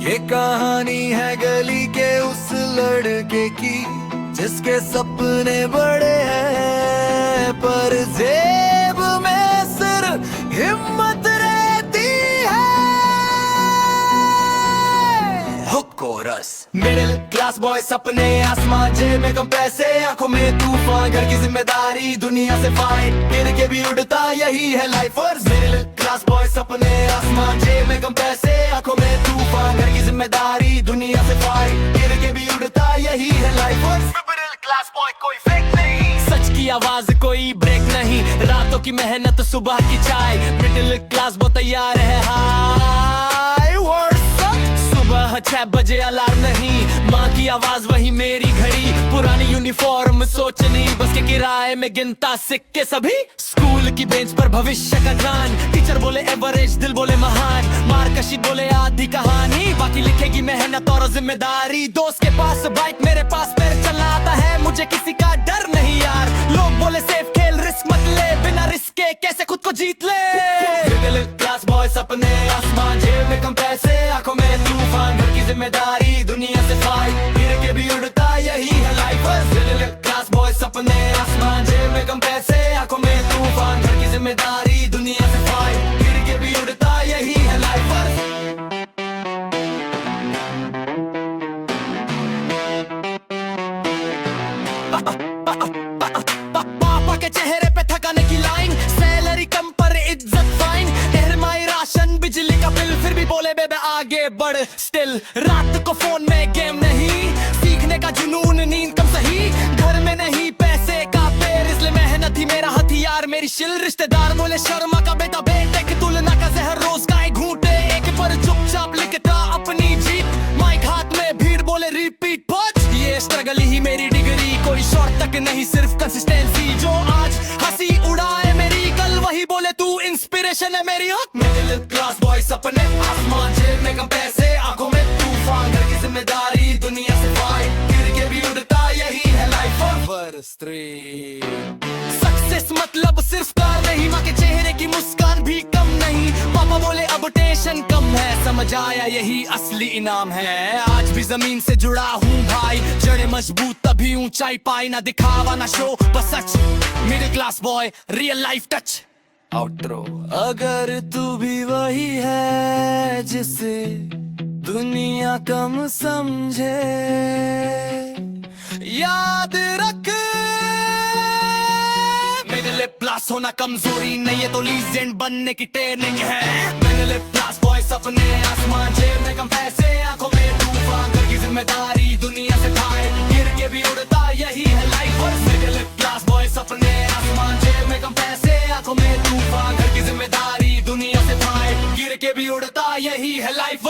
ये कहानी है गली के उस लड़के की जिसके सपने बड़े हैं, पर जेब में सिर्फ हिम्मत रहती है। Hook chorus. Middle class boy सपने आसमान, जेब में कम पैसे, आंखों में तूफान, घर की जिम्मेदारी दुनिया से फाइन, गिर के भी उड़ता यही है लाइफ। मिडिल क्लास बॉय सपने आसमान, जेब में कम पैसे, आंखों में तूफान, घर की जिम्मेदारी दुनिया से फाइन, गिर के भी उड़ता यही है लाइफ। मिडिल क्लास बॉय कोई फेक नहीं, सच की आवाज कोई ब्रेक नहीं, रातों की मेहनत सुबह की चाय, मिडिल क्लास बॉय तैयार है हाई वर्ड। सुबह 6 बजे अलार्म नहीं, माँ की आवाज वही मेरी घड़ी, पुरानी यूनिफॉर्म सोचनी, बस के किराए में गिनता सिक्के सभी, स्कूल की बेंच पर भविष्य का ध्यान, टीचर बोले एवरेज दिल बोले महान, मार्कशीट बोले आधी कहानी, बाकी लिखेगी मेहनत और जिम्मेदारी। दोस्त के पास बाइक मेरे पास पैर चलाता है, मुझे किसी का डर नहीं यार, लोग बोले सेफ खेल रिस्क मत ले, बिना रिस्क के कैसे खुद को जीत ले। मिडिल क्लास बॉय सपने आसमान, जेब में कम पैसे, आंखों में तूफान, घर की जिम्मेदारी दुनिया से फाइट, गिर के भी उड़ता यही है लाइफ। मिडिल क्लास बॉय सपने आसमान, जेब में कम पैसे, आंखों में तूफान, घर की जिम्मेदारी दुनिया से फाइट, गिर के भी उड़ता यही है लाइफ। पापा के चेहरे पे थकाने की लाइन, सैलरी कम पर इज्जत फाइन, एहरमाई राशन बिजली का बिल, फिर भी बोले बेबे आगे बढ़ स्टिल, रात को फोन में गेम नहीं, सीखने का जुनून नींद कम सही, घर में नहीं पैसे का पेड़, इसलिए मेहनत ही मेरा हथियार मेरी शिल, रिश्तेदार बोले शर्मा का बेटा बेटे की तुलना का जहर रोज गाय घूटे, एक पर चुपचाप लिखता अपनी जीत, माइक हाथ में भीड़ बोले रिपीट पच, ये स्ट्रगल ही मेरी डिग्री, कोई शॉर्ट तक नहीं सिर्फ कंसिस्टेंसी, जो आज हंसी उड़ाए मेरी कल वही बोले तू इंस्पिरेशन है मेरी। मिडिल क्लास बॉय सपने आसमान, जेब में कम पैसे, आंखों में तूफान, घर की जिम्मेदारी दुनिया से फाइट, गिर के भी उड़ता यही है लाइफ। सक्सेस मतलब सिर्फ कार नहीं, माँ के चेहरे की मुस्कान भी कम नहीं, पापा बोले अब टेंशन कम है, समझ आया यही असली इनाम है, आज भी जमीन से जुड़ा हूँ भाई, जड़ें मजबूत तभी ऊंचाई पाई, ना दिखावा ना शो बस सच, middle class boy real life touch. Outro. अगर तू भी वही है जिसे दुनिया कम समझे, याद रख मिडिल क्लास होना कमजोरी नहीं है, तो लीजेंड बनने की ट्रेनिंग है। मिडिल क्लास बॉय सपने आसमान, जेब में कम पैसे, आंखों में तूफान, घर की जिम्मेदारी दुनिया से फाइट, गिर के भी उड़ता यही है लाइफ। मिडिल क्लास बॉय सपने आसमान, जेब में कम पैसे, आंखों में तूफान, घर की जिम्मेदारी दुनिया से फाइट, गिर के भी उड़ता यही है लाइफ।